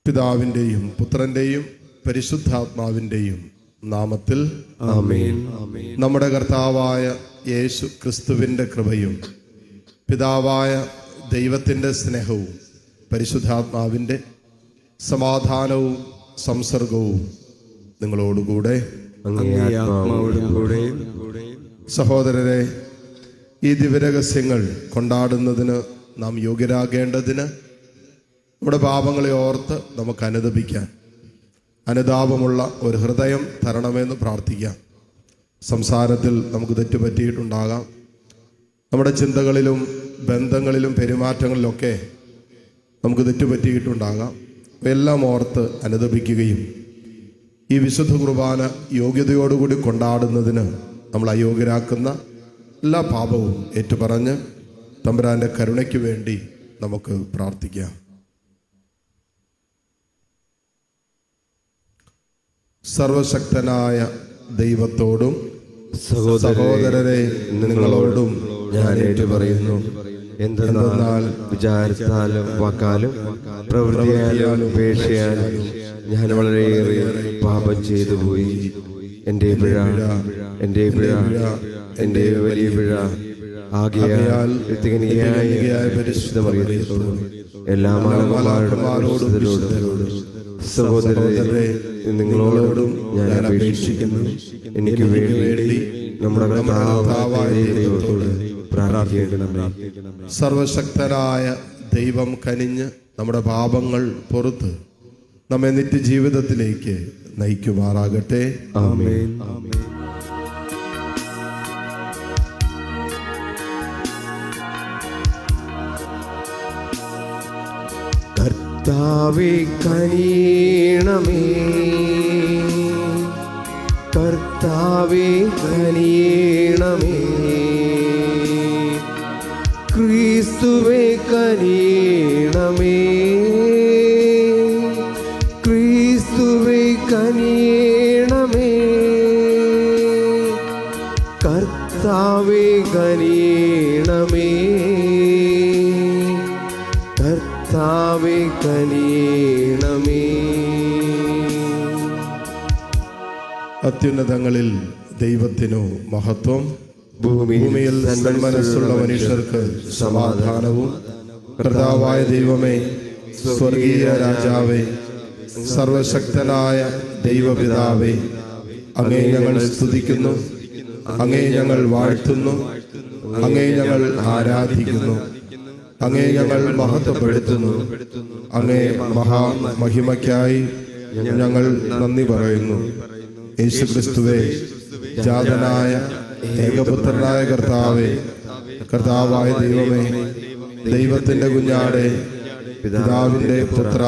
പിതാവിൻ്റെയും പുത്രൻ്റെയും പരിശുദ്ധാത്മാവിൻ്റെയും നാമത്തിൽ ആമേൻ. നമ്മുടെ കർത്താവായ യേശു ക്രിസ്തുവിൻ്റെ കൃപയും പിതാവായ ദൈവത്തിൻ്റെ സ്നേഹവും പരിശുദ്ധാത്മാവിൻ്റെ സമാധാനവും സംസർഗവും നിങ്ങളോടുകൂടെ. സഹോദരരെ, ഈ ദിവ്യരഹസ്യങ്ങൾ കൊണ്ടാടുന്നതിന് നാം യോഗ്യരാകേണ്ടതിന് നമ്മുടെ പാപങ്ങളെ ഓർത്ത് നമുക്ക് അനുതപിക്കാൻ അനുതാപമുള്ള ഒരു ഹൃദയം തരണമെന്ന് പ്രാർത്ഥിക്കാം. സംസാരത്തിൽ നമുക്ക് തെറ്റുപറ്റിയിട്ടുണ്ടാകാം. നമ്മുടെ ചിന്തകളിലും ബന്ധങ്ങളിലും പെരുമാറ്റങ്ങളിലൊക്കെ നമുക്ക് തെറ്റുപറ്റിയിട്ടുണ്ടാകാം. എല്ലാം ഓർത്ത് അനുതപിക്കുകയും ഈ വിശുദ്ധ കുർബാന യോഗ്യതയോടുകൂടി കൊണ്ടാടുന്നതിന് നമ്മൾ അയോഗ്യരാക്കുന്ന എല്ലാ പാപവും ഏറ്റുപറഞ്ഞ് തമ്പുരാൻ്റെ കരുണയ്ക്ക് വേണ്ടി നമുക്ക് പ്രാർത്ഥിക്കാം. സർവശക്തനായ ദൈവത്തോടും സഹോദരരെ നിങ്ങളോടും ഞാൻ ഏറ്റുപറയുന്നു. എന്തെന്നാൽ വിചാരത്താലും വാക്കാലും പ്രവൃത്തിയാലും ഉപേക്ഷയാലും ഞാൻ വളരെയേറെ പാപം ചെയ്തു പോയി. എൻ്റെ പിഴ, എൻ്റെ പിഴ, എൻ്റെ വലിയ പിഴ. ആകയാൽ പരിശുദ്ധ മറിയത്തോടും എല്ലാ മാനവന്മാരോടും സഹോദരരെ നിങ്ങളോടും ഞാൻ അപേക്ഷിക്കുന്നു. എനിക്ക് വേണ്ടി നമ്മുടെ കർത്താവായ ദൈവത്തോട് പ്രാർത്ഥിക്കണമേ. സർവശക്തനായ ദൈവം കനിഞ്ഞ് നമ്മുടെ പാപങ്ങൾ പുറത്ത് നമ്മെ നിത്യജീവിതത്തിലേക്ക് നയിക്കുമാറാകട്ടെ. ആമേൻ. കർത്താവേ കനിയണമേ, കർത്താവേ കനിയണമേ, ക്രിസ്തുവേ കനിയണമേ, ക്രിസ്തുവേ കനിയണമേ, കർത്താവേ കനിയണമേ, കർത്താവേ കനിയണമേ. അത്യുന്നതങ്ങളിൽ ദൈവത്തിനു മഹത്വം, ഭൂമിയിൽ സന്മനസ്സുള്ള മനുഷ്യർക്ക് സമാധാനവും. കർത്താവായ ദൈവമേ, സ്വർഗീയ രാജാവേ, സർവശക്തനായ ദൈവപിതാവേ, അങ്ങേ ഞങ്ങൾ സ്തുതിക്കുന്നു, അങ്ങേ ഞങ്ങൾ വാഴ്ത്തുന്നു, അങ്ങേ ഞങ്ങൾ ആരാധിക്കുന്നു, അങ്ങേ ഞങ്ങൾ മഹത്വപ്പെടുത്തുന്നു. അങ്ങേ മഹാമഹിമയ്ക്കായി ഞങ്ങൾ നന്ദി പറയുന്നു. യേശുക്രിസ്തുവേ, ജാതനായ ഏകപുത്രനായ കർത്താവേ, കർത്താവായ ദൈവമേ, ദൈവത്തിന്റെ കുഞ്ഞാടെ, പിതാവിന്റെ പുത്ര,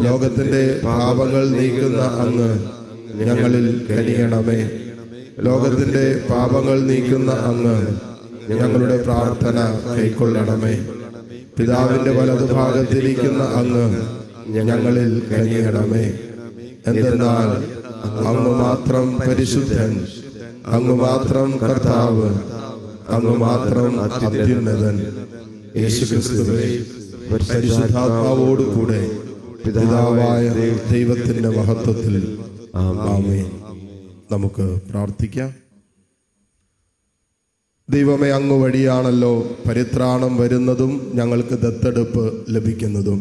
ലോകത്തിന്റെ പാപങ്ങൾ നീക്കുന്ന അങ്ങ് ഞങ്ങളിൽ കനിയണമേ. ലോകത്തിന്റെ പാപങ്ങൾ നീക്കുന്ന അങ്ങ് ഞങ്ങളുടെ പ്രാർത്ഥന കൈക്കൊള്ളണമേ. പിതാവിന്റെ വലതുഭാഗത്തിരിക്കുന്ന അങ്ങ് ഞങ്ങളിൽ കനിയണമേ. എന്തെന്നാൽ അങ്ങ് മാത്രം പരിശുദ്ധൻ, അങ്ങ് മാത്രം കർത്താവ്, അങ്ങ് മാത്രം അത്യുന്നതൻ. യേശുക്രിസ്തുവേ, പരിശുദ്ധാത്മാവോടുകൂടെ പിതാവായ ദൈവത്തിന്റെ മഹത്വത്തിൽ ആമേൻ. നമുക്ക് പ്രാർത്ഥിക്കാം. ദൈവമേ, അങ്ങ് വഴിയാണല്ലോ പരിത്രാണം വരുന്നതും ഞങ്ങൾക്ക് ദത്തെടുപ്പ് ലഭിക്കുന്നതും.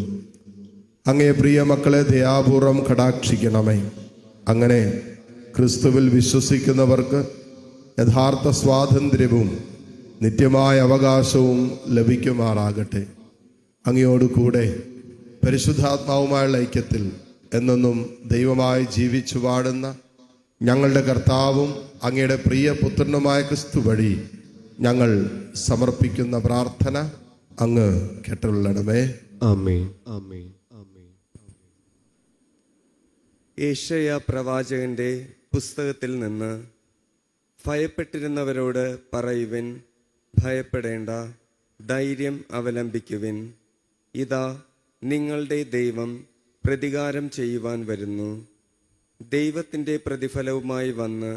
അങ്ങേ പ്രിയ മക്കളെ ദയാപൂർവം കടാക്ഷിക്കണമേ. അങ്ങനെ ക്രിസ്തുവിൽ വിശ്വസിക്കുന്നവർക്ക് യഥാർത്ഥ സ്വാതന്ത്ര്യവും നിത്യമായ അവകാശവും ലഭിക്കുമാറാകട്ടെ. അങ്ങയോട് കൂടെ പരിശുദ്ധാത്മാവുമായുള്ള ഐക്യത്തിൽ എന്നെന്നും ദൈവമായി ജീവിച്ചു വാഴുന്ന ഞങ്ങളുടെ കർത്താവും അങ്ങയുടെ പ്രിയ പുത്രനുമായ ക്രിസ്തു വഴി ഞങ്ങൾ സമർപ്പിക്കുന്ന പ്രാർത്ഥന അങ്ങ് കേട്ടുകൊള്ളണമേ. ആമേൻ. ആമേൻ. യേശയ്യാ പ്രവാചകന്റെ പുസ്തകത്തിൽ നിന്ന്, ഭയപ്പെട്ടിരുന്നവരോട് പറയുവിൻ, ഭയപ്പെടേണ്ട, ധൈര്യം അവലംബിക്കുവിൻ. ഇതാ നിങ്ങളുടെ ദൈവം പ്രതികാരം ചെയ്യുവാൻ വരുന്നു. ദൈവത്തിൻ്റെ പ്രതിഫലവുമായി വന്ന്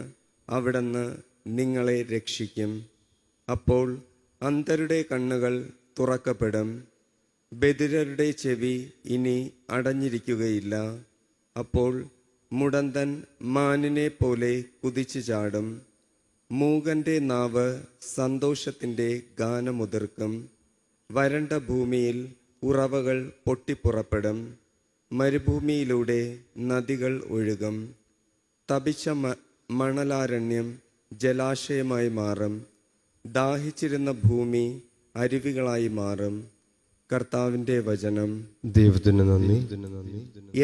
അവിടുന്ന് നിങ്ങളെ രക്ഷിക്കും. അപ്പോൾ അന്ധരുടെ കണ്ണുകൾ തുറക്കപ്പെടും, ബധിരരുടെ ചെവി ഇനി അടഞ്ഞിരിക്കുകയില്ല. അപ്പോൾ മുടന്തൻ മാനിനെ പോലെ കുതിച്ചു ചാടും. മൂകന്റെ നാവ് സന്തോഷത്തിൻ്റെ ഗാനമുതിർക്കും. വരണ്ട ഭൂമിയിൽ ഉറവകൾ പൊട്ടിപ്പുറപ്പെടും. മരുഭൂമിയിലൂടെ നദികൾ ഒഴുകും. തപിച്ച മണലാരണ്യം ജലാശയമായി മാറും. ദാഹിച്ചിരുന്ന ഭൂമി അരുവികളായി മാറും. കർത്താവിൻ്റെ വചനം. ദൈവത്തിന് നന്ദി.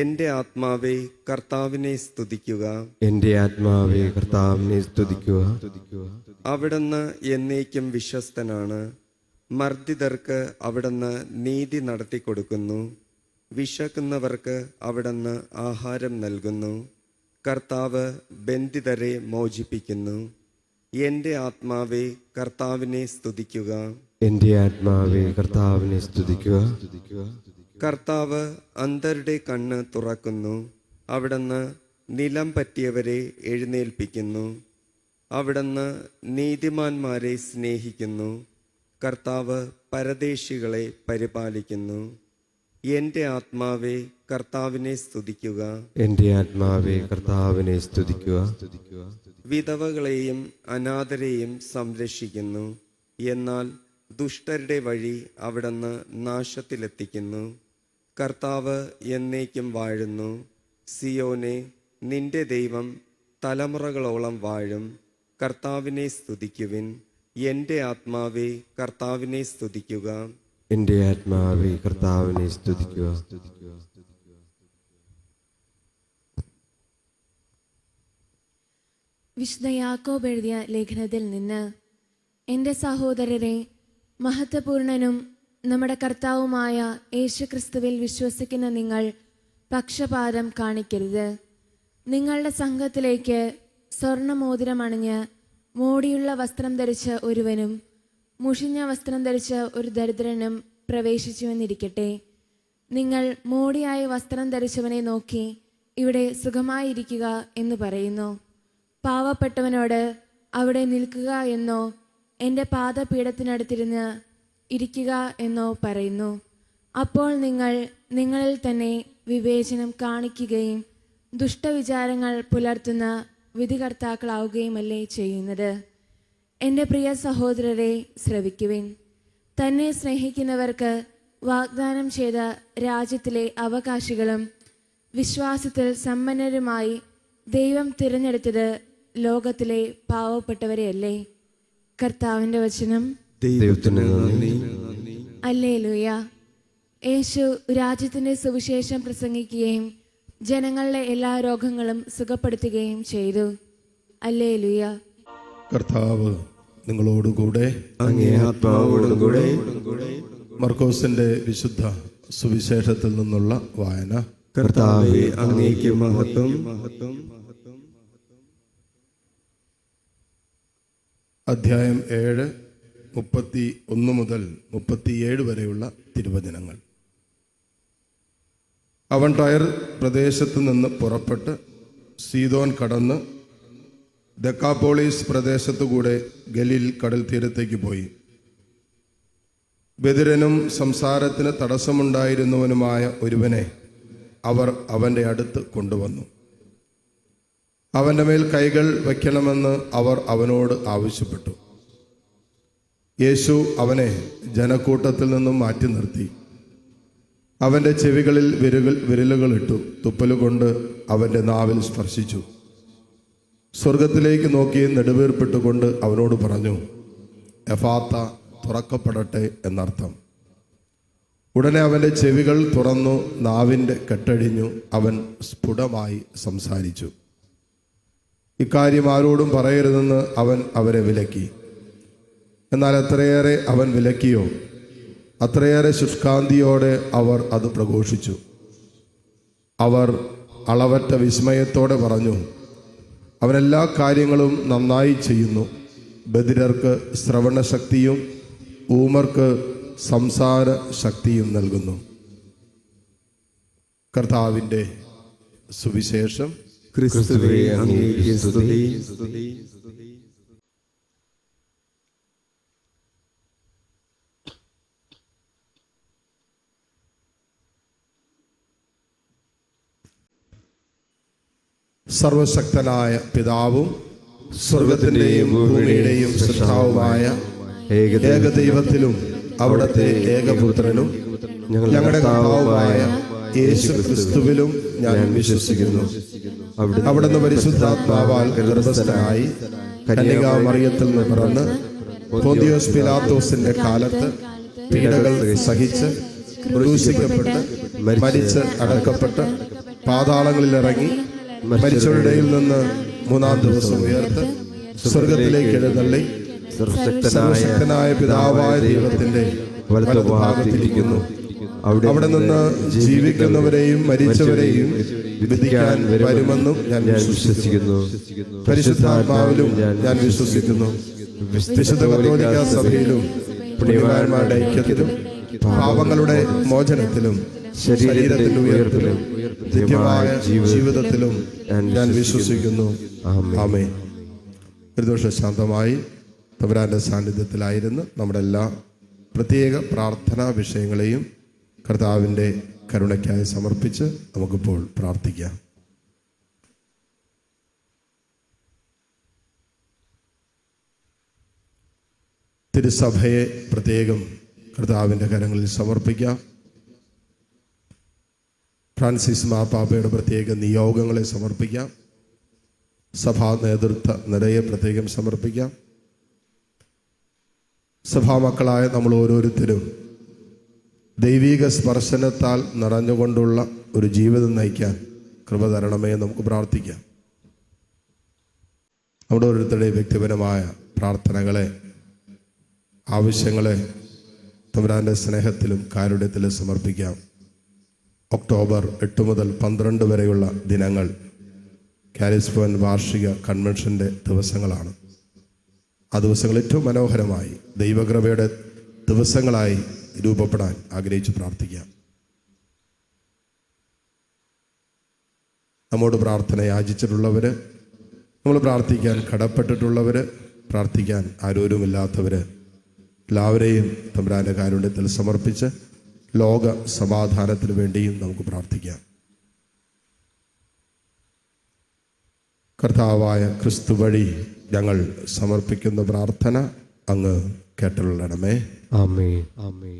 എൻ്റെ ആത്മാവേ കർത്താവിനെ സ്തുതിക്കുക. എൻ്റെ ആത്മാവേ കർത്താവിനെ സ്തുതിക്കുക. അവിടുന്ന് എന്നേക്കും വിശ്വസ്തനാണ്. മർദ്ദിതർക്ക് അവിടുന്ന് നീതി നടത്തിക്കൊടുക്കുന്നു. വിശക്കുന്നവർക്ക് അവിടുന്ന് ആഹാരം നൽകുന്നു. കർത്താവ് ബന്ധിതരെ മോചിപ്പിക്കുന്നു. എൻ്റെ ആത്മാവേ കർത്താവിനെ സ്തുതിക്കുക. എൻ്റെ ആത്മാവേ കർത്താവിനെ സ്തുതിക്കുക. കർത്താവ് അന്ധരുടെ കണ്ണ് തുറക്കുന്നു. അവിടുന്ന് നിലം പറ്റിയവരെ എഴുന്നേൽപ്പിക്കുന്നു. അവിടുന്ന് നീതിമാന്മാരെ സ്നേഹിക്കുന്നു. കർത്താവ് പരദേശികളെ പരിപാലിക്കുന്നു. എൻ്റെ ആത്മാവേ കർത്താവിനെ സ്തുതിക്കുക. എൻ്റെ ആത്മാവേ കർത്താവിനെ സ്തുതിക്കുക. വിധവകളെയും അനാഥരെയും സംരക്ഷിക്കുന്നു. എന്നാൽ ദുഷ്ടരുടെ വഴി അവിടുന്ന് നാശത്തിലെത്തിക്കുന്നു. കർത്താവ് എന്നേക്കും വാഴുന്നു. സിയോനെ, നിന്റെ ദൈവം തലമുറകളോളം വാഴും. കർത്താവിനെ സ്തുതിക്കുവിൻ. എൻ്റെ ആത്മാവേ കർത്താവിനെ സ്തുതിക്കുക. എൻ്റെ ആത്മാവേ കർത്താവിനെ സ്തുതിക്കുക. വിശുദ്ധ യാക്കോബ് എഴുതിയ ലേഖനത്തിൽ നിന്ന്. എൻ്റെ സഹോദരരെ, മഹത്വപൂർണനും നമ്മുടെ കർത്താവുമായ യേശുക്രിസ്തുവിൽ വിശ്വസിക്കുന്ന നിങ്ങൾ പക്ഷപാതം കാണിക്കരുത്. നിങ്ങളുടെ സംഘത്തിലേക്ക് സ്വർണ്ണമോതിരമണിഞ്ഞ് മോടിയുള്ള വസ്ത്രം ധരിച്ച ഒരുവനും മുഷിഞ്ഞ വസ്ത്രം ധരിച്ച ഒരു ദരിദ്രനും പ്രവേശിച്ചുവെന്നിരിക്കട്ടെ. നിങ്ങൾ മോടിയായ വസ്ത്രം ധരിച്ചവനെ നോക്കി ഇവിടെ സുഖമായിരിക്കുക എന്ന് പറയുന്നു. പാവപ്പെട്ടവനോട് അവിടെ നിൽക്കുക എന്നോ എൻ്റെ പാദപീഠത്തിനടുത്തിരുന്ന് ഇരിക്കുക എന്നോ പറയുന്നു. അപ്പോൾ നിങ്ങൾ നിങ്ങളിൽ തന്നെ വിവേചനം കാണിക്കുകയും ദുഷ്ടവിചാരങ്ങൾ പുലർത്തുന്ന വിധികർത്താക്കളാവുകയുമല്ലേ ചെയ്യുന്നത്. എൻ്റെ പ്രിയ സഹോദരരെ, ശ്രവിക്കുവിൻ. തന്നെ സ്നേഹിക്കുന്നവർക്ക് വാഗ്ദാനം ചെയ്ത രാജ്യത്തിലെ അവകാശികളും വിശ്വാസത്തിൽ സമ്പന്നരുമായി ദൈവം തിരഞ്ഞെടുത്തത് ലോകത്തിലെ പാവപ്പെട്ടവരെയല്ലേ. കർത്താവിൻ്റെ വചനം. ദൈവത്തിന് നന്ദി. ഹല്ലേലൂയ. യേശു രാജ്യത്തിൻ്റെ സുവിശേഷം പ്രസംഗിക്കുകയും ജനങ്ങളുടെ എല്ലാ രോഗങ്ങളും സുഖപ്പെടുത്തുകയും ചെയ്തു. ഹല്ലേലൂയ. കർത്താവ് നിങ്ങളോടുകൂടെ. അങ്ങേ ആത്മാവോടും കൂടെ. മർക്കോസിന്റെ വിശുദ്ധ സുവിശേഷത്തിൽ നിന്നുള്ള വായന. കർത്താവേ അങ്ങേക്ക് മഹത്വം. അധ്യായം 7 31 മുതൽ 37 വരെയുള്ള തിരുവചനങ്ങൾ. അവൻ ടയർ പ്രദേശത്ത് നിന്ന് പുറപ്പെട്ട് സീദോൻ കടന്ന് ദെക്കാപോളിസ് പ്രദേശത്തുകൂടെ ഗലീൽ കടൽ തീരത്തേക്ക് പോയി. ബധിരനും സംസാരത്തിന് തടസ്സമുണ്ടായിരുന്നവനുമായ ഒരുവനെ അവർ അവൻ്റെ അടുത്ത് കൊണ്ടുവന്നു. അവൻ്റെ മേൽ കൈകൾ വയ്ക്കണമെന്ന് അവർ അവനോട് ആവശ്യപ്പെട്ടു. യേശു അവനെ ജനക്കൂട്ടത്തിൽ നിന്നും മാറ്റി നിർത്തി. അവൻ്റെ ചെവികളിൽ വിരലുകളിട്ടു. തുപ്പലുകൊണ്ട് അവൻ്റെ നാവിൽ സ്പർശിച്ചു. സ്വർഗത്തിലേക്ക് നോക്കി നെടുവീർപ്പിട്ടുകൊണ്ട് അവനോട് പറഞ്ഞു, എഫാത്ത, തുറക്കപ്പെടട്ടെ എന്നർത്ഥം. ഉടനെ അവൻ്റെ ചെവികൾ തുറന്നു, നാവിൻ്റെ കെട്ടഴിഞ്ഞു, അവൻ സ്ഫുടമായി സംസാരിച്ചു. ഇക്കാര്യം ആരോടും പറയരുതെന്ന് അവൻ അവരെ വിലക്കി. എന്നാൽ എത്രയേറെ അവൻ വിലക്കിയോ അത്രയേറെ ശുഷ്കാന്തിയോടെ അവർ അത് പ്രഘോഷിച്ചു. അവർ അളവറ്റ വിസ്മയത്തോടെ പറഞ്ഞു, അവനെല്ലാ കാര്യങ്ങളും നന്നായി ചെയ്യുന്നു. ബധിരർക്ക് ശ്രവണശക്തിയും ഊമർക്ക് സംസാര ശക്തിയും നൽകുന്നു. കർത്താവിൻ്റെ സുവിശേഷം. ക്രിസ്തുവേ അങ്ങേക്ക് സ്തുതി. സർവശക്തനായ പിതാവും സ്വർഗത്തിൻ്റെയും ഭൂമിയുടെയും സൃഷ്ടാവുമായ ഏകദൈവത്തിലും അവിടുത്തെ ഏകപുത്രനും ഞങ്ങളുടെ കർത്താവുമായ യേശു ക്രിസ്തുവിലും ഞാൻ വിശ്വസിക്കുന്നു. അവിടുന്ന് പരിശുദ്ധാത്മാവാൽ ഗർഭസ്ഥനായി കന്യകാമറിയത്തിൽ നിന്ന് പിറന്ന് പോന്തിയോസ് പിലാത്തോസിന്റെ കാലത്ത് പീഡകൾ സഹിച്ച് ക്രൂശിക്കപ്പെട്ട് മരിച്ച് അടക്കപ്പെട്ട് പാതാളങ്ങളിൽ ഇറങ്ങി മരിച്ചവരുടെ ഇടയിൽ നിന്ന് മൂന്നാം ദിവസം ഉയർത്ത് സ്വർഗത്തിലേക്ക് എഴുന്നള്ളി സർവശക്തനായ പിതാവായ ദൈവത്തിന്റെ വലതുഭാഗത്തിരിക്കുന്നു. അവിടെ നിന്ന് ജീവിക്കുന്നവരെയും മരിച്ചവരെയും വിധിക്കാൻ വരുമെന്നും ഞാൻ വിശ്വസിക്കുന്നു. പരിശുദ്ധാത്മാവിലും ഞാൻ വിശ്വസിക്കുന്നു. വിശുദ്ധ കത്തോലിക്കാ സഭയിലും പുണ്യവാന്മാരുടെ ഐക്യത്തിലും പാപങ്ങളുടെ മോചനത്തിലും ശരീരത്തിന്റെ ഉയർപ്പിലും നിത്യമായ ജീവിതത്തിലും ഞാൻ വിശ്വസിക്കുന്നു. ആമേൻ. ഒരു ദിവസം ശാന്തമായി തമ്പുരാന്റെ സാന്നിധ്യത്തിലായിരുന്നു നമ്മുടെ എല്ലാ പ്രത്യേക പ്രാർത്ഥനാ വിഷയങ്ങളെയും കർത്താവിൻ്റെ കരുണയ്ക്കായി സമർപ്പിച്ച് നമുക്കിപ്പോൾ പ്രാർത്ഥിക്കാം. തിരുസഭയെ പ്രത്യേകം കർത്താവിൻ്റെ കരങ്ങളിൽ സമർപ്പിക്കാം. ഫ്രാൻസിസ് മാർപ്പാപ്പയുടെ പ്രത്യേക നിയോഗങ്ങളെ സമർപ്പിക്കാം. സഭാ നേതൃത്വ നിരയെ പ്രത്യേകം സമർപ്പിക്കാം. സഭാമക്കളായ നമ്മൾ ഓരോരുത്തരും ദൈവിക സ്പർശനത്താൽ നിറഞ്ഞുകൊണ്ടുള്ള ഒരു ജീവിതം നയിക്കാൻ കൃപ തരണമേ നമുക്ക് പ്രാർത്ഥിക്കാം. നമ്മുടെ ഓരോരുത്തരുടെയും വ്യക്തിപരമായ പ്രാർത്ഥനകളെ, ആവശ്യങ്ങളെ തമ്പുരാന്റെ സ്നേഹത്തിലും കാരുണ്യത്തിലും സമർപ്പിക്കാം. ഒക്ടോബർ 8 മുതൽ 12 വരെയുള്ള ദിനങ്ങൾ കാരിസ്മോൻ വാർഷിക കൺവെൻഷൻ്റെ ദിവസങ്ങളാണ്. ആ ദിവസങ്ങൾ ഏറ്റവും മനോഹരമായി ദൈവകൃപയുടെ ദിവസങ്ങളായി രൂപപ്പെടാൻ ആഗ്രഹിച്ച് പ്രാർത്ഥിക്കാം. നമ്മോട് പ്രാർത്ഥന യാചിച്ചിട്ടുള്ളവർ, നമ്മൾ പ്രാർത്ഥിക്കാൻ കടപ്പെട്ടിട്ടുള്ളവർ, പ്രാർത്ഥിക്കാൻ ആരോരുമില്ലാത്തവർ എല്ലാവരെയും തമ്പുരാന്റെ കാരുണ്യത്തിൽ സമർപ്പിച്ച് ലോക സമാധാനത്തിന് വേണ്ടിയും നമുക്ക് പ്രാർത്ഥിക്കാം. കർത്താവായ ക്രിസ്തു വഴി ഞങ്ങൾ സമർപ്പിക്കുന്ന പ്രാർത്ഥന അങ്ങ് കേട്ടുകൊള്ളണമേ. ആമേൻ. ആമേൻ.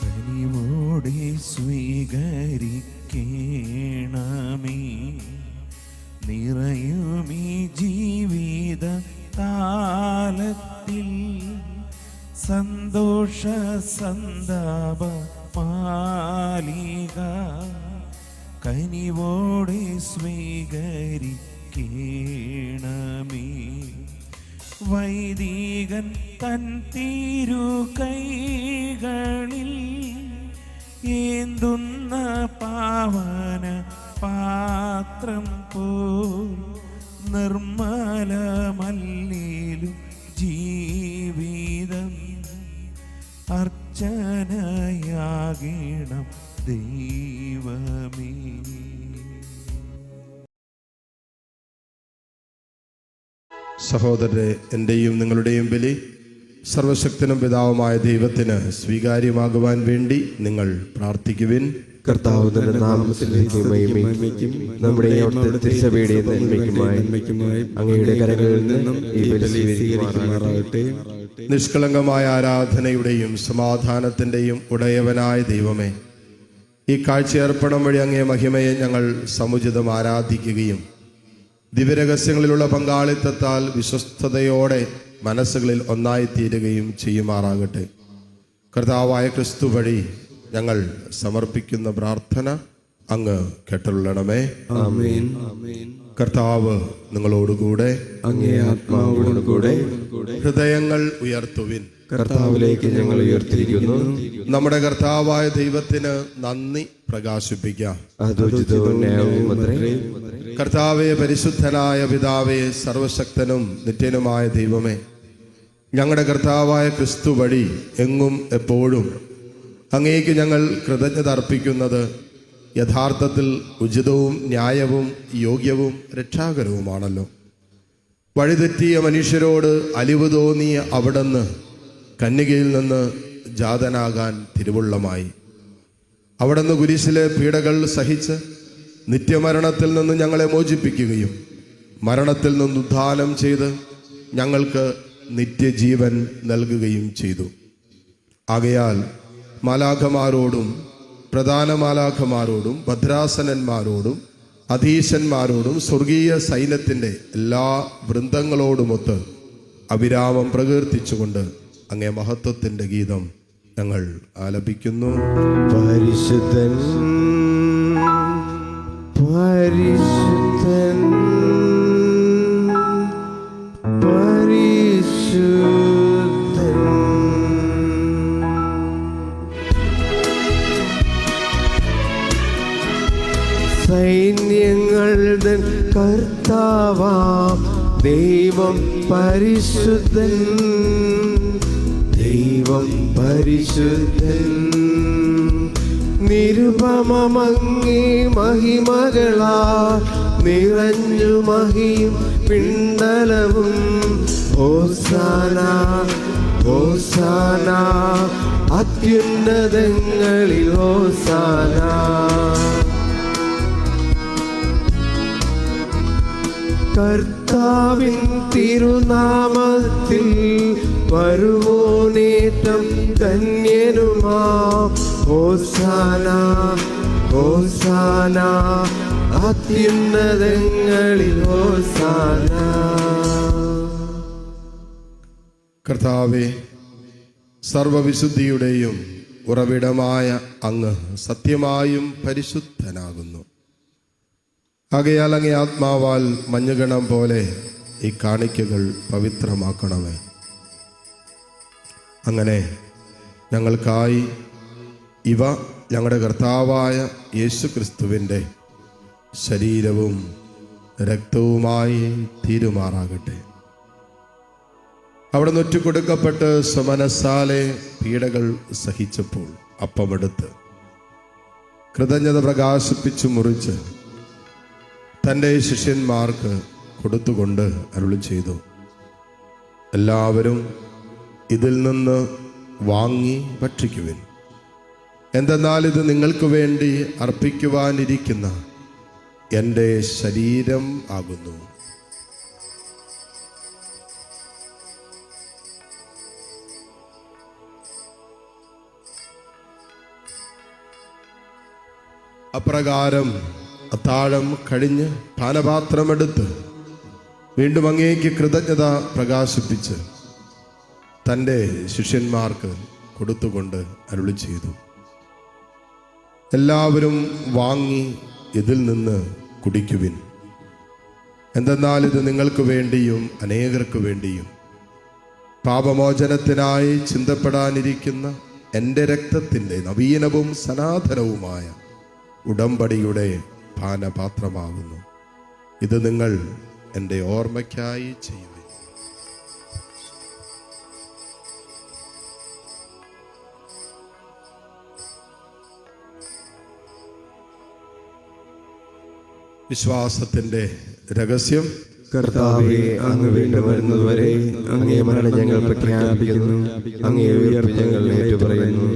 കനിവോടെ സ്വീകരിക്കണമേ നിറയുമീ ജീവിത താലത്തിൽ സന്തോഷ സന്താപ മാലിക കനിവോടെ സ്വീകരിക്കണമേ വൈദികൻ തൻ തിരു കൈകളിൽ ഏന്തുന്ന പാവന പാത്രം പോൽ നിർമ്മലമല്ലേലും ജീവിതം അർച്ചനയാകണം ദൈവമേ. സഹോദരരെ, എൻ്റെയും നിങ്ങളുടെയും ബലി സർവശക്തനും പിതാവുമായ ദൈവത്തിന് സ്വീകാര്യമാകുവാൻ വേണ്ടി നിങ്ങൾ പ്രാർത്ഥിക്കുവിൻ. കർത്താവിന്റെ നാമത്തിലേക്ക് മഹിമയ്ക്കും നമ്മുടെ അവിടുത്തെ തിരുസഭയുടെ നന്മയ്ക്കുമായി അങ്ങയുടെ കരങ്ങളിൽ നിന്നും ഈ ബലി സ്വീകരിക്കുമാറാകട്ടെ. നിഷ്കളങ്കമായ ആരാധനയുടെയും സമാധാനത്തിൻ്റെയും ഉടയവനായ ദൈവമേ, ഈ കാഴ്ചയർപ്പണം വഴി അങ്ങേ മഹിമയെ ഞങ്ങൾ സമുചിതം ആരാധിക്കുകയും ദിവ്യരഹസ്യങ്ങളിലുള്ള പങ്കാളിത്തത്താൽ വിശ്വസ്തയോടെ മനസ്സുകളിൽ ഒന്നായിത്തീരുകയും ചെയ്യുമാറാകട്ടെ. കർത്താവായ ക്രിസ്തു വഴി ഞങ്ങൾ സമർപ്പിക്കുന്ന പ്രാർത്ഥന അങ്ങ് കേട്ടുകൊള്ളണമേ. ആമേൻ. കർത്താവ് നിങ്ങളോടുകൂടെ, അങ്ങേ ആത്മാവോടുകൂടെ. ഹൃദയങ്ങൾ ഉയർത്തുവിൻ. കർത്താവിലേക്ക് ഞങ്ങൾ ഉയർത്തിയിരിക്കുന്നു. നമ്മുടെ കർത്താവായ ദൈവത്തിന് നന്ദി പ്രകാശിപ്പിക്കാം. അതുചിതവും ന്യായവുമത്രേ. കർത്താവേ, പരിശുദ്ധനായ പിതാവേ, സർവശക്തനും നിത്യനുമായ ദൈവമേ, ഞങ്ങളുടെ കർത്താവായ ക്രിസ്തു വഴി എങ്ങും എപ്പോഴും അങ്ങേക്ക് ഞങ്ങൾ കൃതജ്ഞത അർപ്പിക്കുന്നത് യഥാർത്ഥത്തിൽ ഉചിതവും ന്യായവും യോഗ്യവും രക്ഷാകരവുമാണല്ലോ. വഴിതെറ്റിയ മനുഷ്യരോട് അലിവ് തോന്നിയ അവിടുന്ന് കന്യകയിൽ നിന്ന് ജാതനാകാൻ തിരുവുള്ളമായി. അവിടുന്ന് കുരിശിലെ പീഡകൾ സഹിച്ച് നിത്യമരണത്തിൽ നിന്ന് ഞങ്ങളെ മോചിപ്പിക്കുകയും മരണത്തിൽ നിന്ന് ഉദ്ധാനം ചെയ്ത് ഞങ്ങൾക്ക് നിത്യജീവൻ നൽകുകയും ചെയ്തു. ആകയാൽ മാലാഖമാരോടും പ്രധാന മാലാഖമാരോടും ഭദ്രാസനന്മാരോടും അധീശന്മാരോടും സ്വർഗീയ സൈന്യത്തിൻ്റെ എല്ലാ വൃന്ദങ്ങളോടുമൊത്ത് അവിരാമം പ്രകീർത്തിച്ചുകൊണ്ട് അങ്ങേ മഹത്വത്തിൻ്റെ ഗീതം ഞങ്ങൾ ആലപിക്കുന്നു. പരിശുദ്ധൻ പരിശുദ്ധൻ പരിശുദ്ധൻ. സൈന്യങ്ങളുടെ കർത്താവാം ദൈവം പരിശുദ്ധൻ, ദൈവം പരിശുദ്ധൻ. നിരുപമങ്ങി മഹിമകളാ നിറഞ്ഞു മഹിയും പിണ്ടലവും. ഹോസാന ഹോസാന അത്യുന്നതങ്ങളിൽ ഹോസാന. കർത്താവിൻ തിരുനാമത്തിൽ വരുവോനേറ്റം ധന്യനുമാ. ഹോസാന ഹോസാന അത്യുന്നതങ്ങളിൽ ഹോസാന. കർത്താവേ, സർവവിശുദ്ധിയുടെയും ഉറവിടമായ അങ്ങ് സത്യമായും പരിശുദ്ധനാകുന്നു. ആകയാൽ അങ്ങേ ആത്മാവാൽ മഞ്ഞുകണം പോലെ ഈ കാണിക്കകൾ പവിത്രമാക്കണമേ. അങ്ങനെ ഞങ്ങൾക്കായി ഇവ ഞങ്ങളുടെ കർത്താവായ യേശു ക്രിസ്തുവിൻ്റെ ശരീരവും രക്തവുമായി തീരുമാറാകട്ടെ. അവിടെ നൊറ്റുകൊടുക്കപ്പെട്ട് സ്വമനസാലെ പീഡകൾ സഹിച്ചപ്പോൾ അപ്പമെടുത്ത് കൃതജ്ഞത പ്രകാശിപ്പിച്ചു മുറിച്ച് തൻ്റെ ശിഷ്യന്മാർക്ക് കൊടുത്തുകൊണ്ട് അരുളി ചെയ്തു, എല്ലാവരും ഇതിൽ നിന്ന് വാങ്ങി ഭക്ഷിക്കുവിൻ. എന്തെന്നാൽ ഇത് നിങ്ങൾക്ക് വേണ്ടി അർപ്പിക്കുവാനിരിക്കുന്ന എൻ്റെ ശരീരം ആകുന്നു. അപ്രകാരം അത്താഴം കഴിഞ്ഞ് പാനപാത്രമെടുത്ത് വീണ്ടും അങ്ങേക്ക് കൃതജ്ഞത പ്രകാശിപ്പിച്ച് തൻ്റെ ശിഷ്യന്മാർക്ക് കൊടുത്തുകൊണ്ട് അരുളി ചെയ്തു, എല്ലാവരും വാങ്ങി ഇതിൽ നിന്ന് കുടിക്കുവിൻ. എന്തെന്നാൽ ഇത് നിങ്ങൾക്ക് വേണ്ടിയും അനേകർക്ക് വേണ്ടിയും പാപമോചനത്തിനായി ചിന്തപ്പെടാനിരിക്കുന്ന എൻ്റെ രക്തത്തിൻ്റെ നവീനവും സനാതനവുമായ ഉടമ്പടിയുടെ പാനപാത്രമാകുന്നു. ഇത് നിങ്ങൾ എൻ്റെ ഓർമ്മയ്ക്കായി ചെയ്യുവിൻ. വിശ്വാസത്തിൻ്റെ രഹസ്യം. കർത്താവേ, അങ്ങ് വീണ്ടും വരുന്നതുവരെ അങ്ങേ മരണം ഞങ്ങൾ പ്രഖ്യാപിക്കുന്നു, അങ്ങേ ഉയർപ്പ് ഞങ്ങൾ ഏറ്റുപറയുന്നു.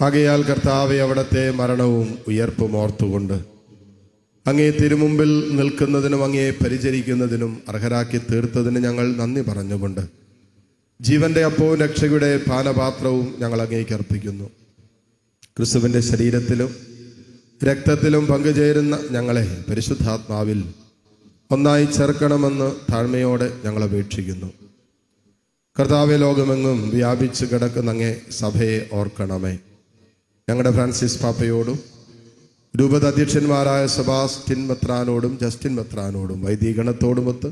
ആകയാൽ കർത്താവെ, അവിടുത്തെ മരണവും ഉയർപ്പും ഓർത്തുകൊണ്ട് അങ്ങേ തിരുമുമ്പിൽ നിൽക്കുന്നതിനും അങ്ങേ പരിചരിക്കുന്നതിനും അർഹരാക്കി തീർത്തതിന് ഞങ്ങൾ നന്ദി പറഞ്ഞുകൊണ്ട് ജീവന്റെ അപ്പവും രക്ഷയുടെ പാനപാത്രവും ഞങ്ങൾ അങ്ങേക്ക് അർപ്പിക്കുന്നു. ക്രിസ്തുവിൻ്റെ ശരീരത്തിലും രക്തത്തിലും പങ്കുചേരുന്ന ഞങ്ങളെ പരിശുദ്ധാത്മാവിൽ ഒന്നായി ചേർക്കണമെന്ന് താഴ്മയോടെ ഞങ്ങൾ അപേക്ഷിക്കുന്നു. കർത്താവെ, ലോകമെങ്ങും വ്യാപിച്ച് കിടക്കുന്ന അങ്ങേ സഭയെ ഓർക്കണമേ. ഞങ്ങളുടെ ഫ്രാൻസിസ് പാപ്പയോടും രൂപത അധ്യക്ഷന്മാരായ സെബാസ്റ്റ്യൻ മെത്രാനോടും ജസ്റ്റിൻ മെത്രാനോടും വൈദികഗണത്തോടുമൊത്ത്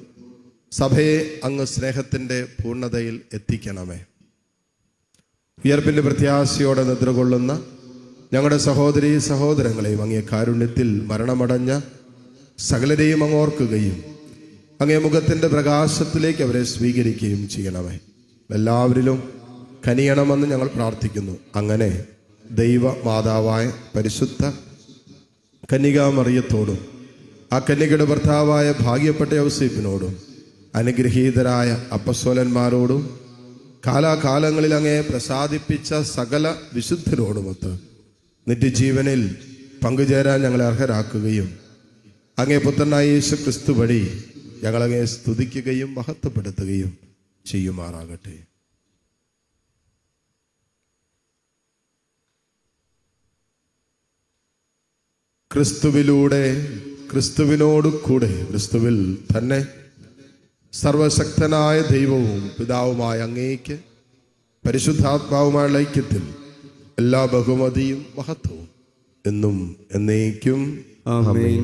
സഭയെ അങ്ങ് സ്നേഹത്തിൻ്റെ പൂർണ്ണതയിൽ എത്തിക്കണമേ. ഉയർപ്പിൻ്റെ പ്രത്യാശയോടെ നിദ്രകൊള്ളുന്ന ഞങ്ങളുടെ സഹോദരീ സഹോദരങ്ങളെയും അങ്ങേ കാരുണ്യത്തിൽ മരണമടഞ്ഞ സകലരെയും അങ്ങ് ഓർക്കുകയും അങ്ങേ മുഖത്തിൻ്റെ പ്രകാശത്തിലേക്ക് അവരെ സ്വീകരിക്കുകയും ചെയ്യണമേ. എല്ലാവരിലും കനിയണമെന്ന് ഞങ്ങൾ പ്രാർത്ഥിക്കുന്നു. അങ്ങനെ ദൈവ മാതാവായ പരിശുദ്ധ കന്യകാമറിയത്തോടും ആ കന്യകയുടെ ഭർത്താവായ ഭാഗ്യപ്പെട്ട യൗസേപ്പിനോടും അനുഗ്രഹീതരായ അപ്പസ്വലന്മാരോടും കാലാകാലങ്ങളിൽ അങ്ങേ പ്രസാദിപ്പിച്ച സകല വിശുദ്ധരോടുമൊത്ത് നിത്യജീവനിൽ പങ്കുചേരാൻ ഞങ്ങളെ അർഹരാക്കുകയും അങ്ങേ പുത്രനായ യേശു ക്രിസ്തു വഴി ഞങ്ങളങ്ങേ സ്തുതിക്കുകയും മഹത്വപ്പെടുത്തുകയും ചെയ്യുമാറാകട്ടെ. ക്രിസ്തുവിലൂടെ, ക്രിസ്തുവിനോട് കൂടെ, ക്രിസ്തുവിൽ തന്നെ സർവശക്തനായ ദൈവവും പിതാവുമായ അങ്ങേക്ക് പരിശുദ്ധാത്മാവുമായുള്ള ഐക്യത്തിൽ എല്ലാ ബഹുമതിയും മഹത്വവും എന്നും എന്നേക്കും ആമേൻ.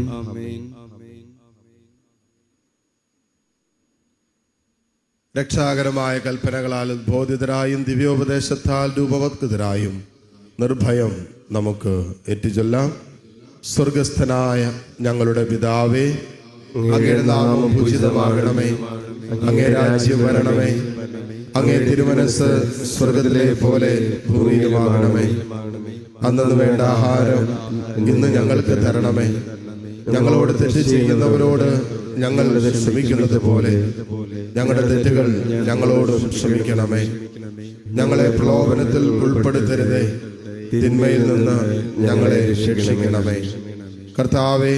രക്ഷാകരമായ കൽപ്പനകളാൽ ഉദ്ബോധിതരായും ദിവ്യോപദേശത്താൽ രൂപവത്കൃതരായും നിർഭയം നമുക്ക് ഏറ്റുചൊല്ലാം. സ്വർഗസ്ഥനായ ഞങ്ങളുടെ പിതാവേ, അങ്ങയുടെ നാമം പൂജിതമാകണമേ. അങ്ങേ രാജ്യം വരണമേ. അങ്ങേ തിരുമനസ് സ്വർഗത്തിലെ പോലെ ഭൂമിയിലുമാകണമേ. അന്നു വേണ്ട ആഹാരം ഇന്ന് ഞങ്ങൾക്ക് തരണമേ. ഞങ്ങളോട് തെറ്റ് ചെയ്യുന്നവരോട് ഞങ്ങൾ ക്ഷമിക്കുന്നത് പോലെ ഞങ്ങളുടെ തെറ്റുകൾ ഞങ്ങളോടും ക്ഷമിക്കണമേ. ഞങ്ങളെ പ്രലോഭനത്തിൽ ഉൾപ്പെടുത്തരുതേ, തിന്മയിൽ നിന്ന് ഞങ്ങളെ രക്ഷിക്കണമേ. കർത്താവേ,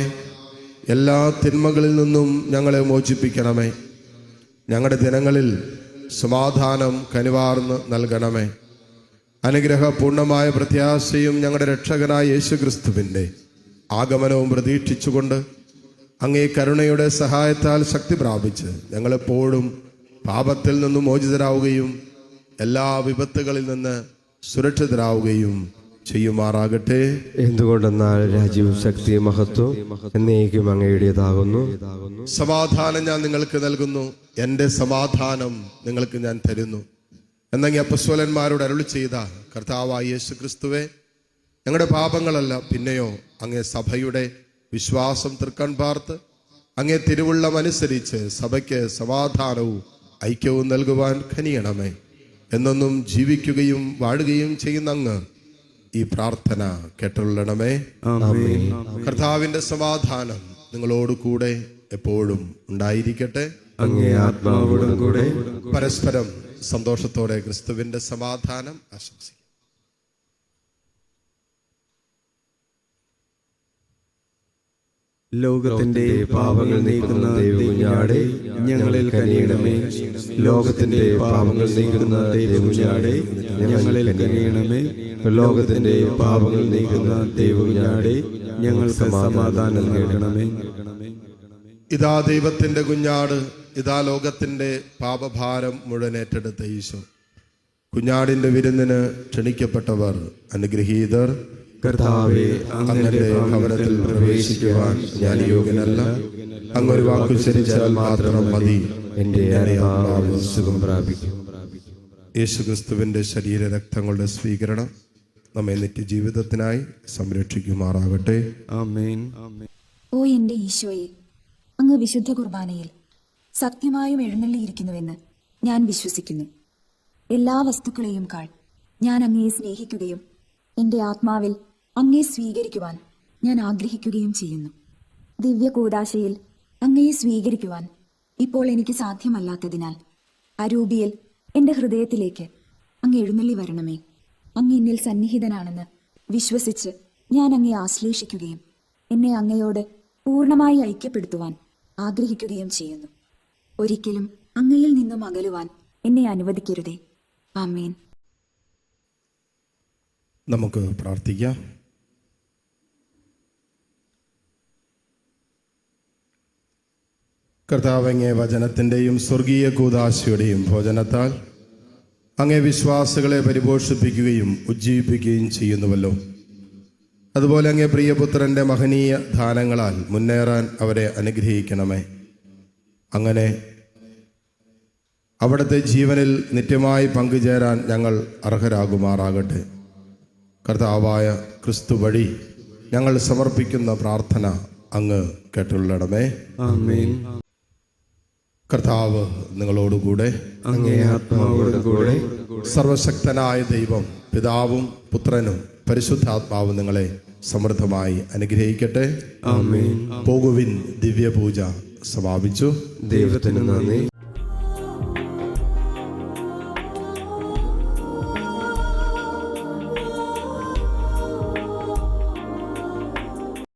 എല്ലാ തിന്മകളിൽ നിന്നും ഞങ്ങളെ മോചിപ്പിക്കണമേ. ഞങ്ങളുടെ ദിനങ്ങളിൽ സമാധാനം കനിവാർന്ന് നൽകണമേ. അനുഗ്രഹപൂർണമായ പ്രത്യാശയും ഞങ്ങളുടെ രക്ഷകനായ യേശു ക്രിസ്തുവിൻ്റെ ആഗമനവും പ്രതീക്ഷിച്ചുകൊണ്ട് അങ്ങേ കരുണയുടെ സഹായത്താൽ ശക്തി പ്രാപിച്ച് ഞങ്ങളെപ്പോഴും പാപത്തിൽ നിന്നും മോചിതരാവുകയും എല്ലാ വിപത്തുകളിൽ നിന്ന് സുരക്ഷിതരാവുകയും ചെയ്യുമാറാകട്ടെ. എന്തുകൊണ്ടെന്നാൽ രാജ്യവും ശക്തിയും മഹത്വവും എന്നേക്കും അങ്ങയുടേതാകുന്നു. സമാധാനം ഞാൻ നിങ്ങൾക്ക് നൽകുന്നു, എൻ്റെ സമാധാനം നിങ്ങൾക്ക് ഞാൻ തരുന്നു എന്നങ്ങ് അപ്പസ്വലന്മാരോട് അരുളി ചെയ്ത കർത്താവായ യേശു ക്രിസ്തുവേ, ഞങ്ങളുടെ പാപങ്ങളല്ല പിന്നെയോ അങ്ങേ സഭയുടെ വിശ്വാസം തൃക്കൺ പാർത്ത് അങ്ങേ തിരുവുള്ളം അനുസരിച്ച് സഭയ്ക്ക് സമാധാനവും ഐക്യവും നൽകുവാൻ കനിയണമേ. എന്നൊന്നും ജീവിക്കുകയും വാഴുകയും ചെയ്യുന്ന അങ്ങ് ഈ പ്രാർത്ഥന കേട്ടുള്ളണമേ. കർത്താവിന്റെ സമാധാനം നിങ്ങളോട് കൂടെ എപ്പോഴും ഉണ്ടായിരിക്കട്ടെ. അങ്ങേ ആത്മാവോടും കൂടെ. പരസ്പരം സന്തോഷത്തോടെ ക്രിസ്തുവിന്റെ സമാധാനം ആശംസിക്കും. ലോകത്തിന്റെ പാപങ്ങൾ നീക്കുന്ന ദൈവകുഞ്ഞാടേ, ഞങ്ങളിൽ കനിയണമേ. ലോകത്തിന്റെ പാപങ്ങൾ നീക്കുന്ന ദൈവകുഞ്ഞാടേ, ഞങ്ങളിൽ കനിയണമേ. ലോകത്തിന്റെ പാപങ്ങൾ നീക്കുന്ന ദൈവകുഞ്ഞാടേ, ഞങ്ങൾക്ക് സമാധാനം നൽകണമേ. ഇതാ ദൈവത്തിന്റെ കുഞ്ഞാട്, ഇതാ ലോകത്തിന്റെ പാപഭാരം മുഴുവൻ ഏറ്റെടുത്ത ഈശോ. കുഞ്ഞാടിന്റെ വിരുന്നിന് ക്ഷണിക്കപ്പെട്ടവർ അനുഗ്രഹീതർ. കർത്താവേ, അങ്ങയുടെ ഭവനത്തിൽ പ്രവേശിക്കുവാൻ ഞാൻ യോഗ്യനല്ല. അങ്ങൊരു വാക്കുച്ചരിച്ചാൽ മാത്രം മതി, എന്റെ ആത്മാവ് സുഖം പ്രാപിക്കും. യേശു ക്രിസ്തുവിന്റെ ശരീര രക്തങ്ങളുടെ സ്വീകരണം നമ്മെ നിത്യജീവിതത്തിനായി സംരക്ഷിക്കുമാറാകട്ടെ. ആമേൻ. ഓ എന്റെ ഈശോയെ, അങ്ങ് വിശുദ്ധ കുർബാനയിൽ സത്യമായും എഴുന്നള്ളിയിരിക്കുന്നുവെന്ന് ഞാൻ വിശ്വസിക്കുന്നു. എല്ലാ വസ്തുക്കളെയും കാൾ ഞാൻ അങ്ങയെ സ്നേഹിക്കുകയും എൻ്റെ ആത്മാവിൽ അങ്ങയെ സ്വീകരിക്കുവാൻ ഞാൻ ആഗ്രഹിക്കുകയും ചെയ്യുന്നു. ദിവ്യ കൂദാശയിൽ അങ്ങയെ സ്വീകരിക്കുവാൻ ഇപ്പോൾ എനിക്ക് സാധ്യമല്ലാത്തതിനാൽ അരൂപിയിൽ എൻ്റെ ഹൃദയത്തിലേക്ക് അങ്ങ് എഴുന്നള്ളി വരണമേ. അങ്ങ് എന്നിൽ സന്നിഹിതനാണെന്ന് വിശ്വസിച്ച് ഞാൻ അങ്ങയെ ആശ്ലേഷിക്കുകയും എന്നെ അങ്ങയോട് പൂർണ്ണമായി ഐക്യപ്പെടുത്തുവാൻ ആഗ്രഹിക്കുകയും ചെയ്യുന്നു. ഒരിക്കലും അങ്ങയിൽ നിന്നും അകലുവാൻ എന്നെ അനുവദിക്കരുതേ. ആമേൻ. നമുക്ക് പ്രാർത്ഥിക്കാം. കർത്താവ്, അങ്ങേ വചനത്തിൻ്റെയും സ്വർഗീയ കൂദാശയുടെയും ഭോജനത്താൽ അങ്ങേ വിശ്വാസികളെ പരിപോഷിപ്പിക്കുകയും ഉജ്ജീവിപ്പിക്കുകയും ചെയ്യുന്നുവല്ലോ. അതുപോലെ അങ്ങേ പ്രിയപുത്രൻ്റെ മഹനീയ ദാനങ്ങളാൽ മുന്നേറാൻ അവരെ അനുഗ്രഹിക്കണമേ. അങ്ങനെ അവിടുത്തെ ജീവനിൽ നിത്യമായി പങ്കുചേരാൻ ഞങ്ങൾ അർഹരാകുമാറാകട്ടെ. കർത്താവായ ക്രിസ്തു വഴി ഞങ്ങൾ സമർപ്പിക്കുന്ന പ്രാർത്ഥന അങ്ങ് കേട്ടുള്ളടമേ. ആമേൻ. കർത്താവ് നിങ്ങളോടുകൂടെ. അങ്ങേ ആത്മാവോടും കൂടെ. സർവശക്തനായ ദൈവം പിതാവും പുത്രനും പരിശുദ്ധാത്മാവും നിങ്ങളെ സമൃദ്ധമായി അനുഗ്രഹിക്കട്ടെ. ആമേൻ. പോകുവിൻ, ദിവ്യപൂജ സമാപിച്ചു. ദൈവത്തിന് നന്ദി.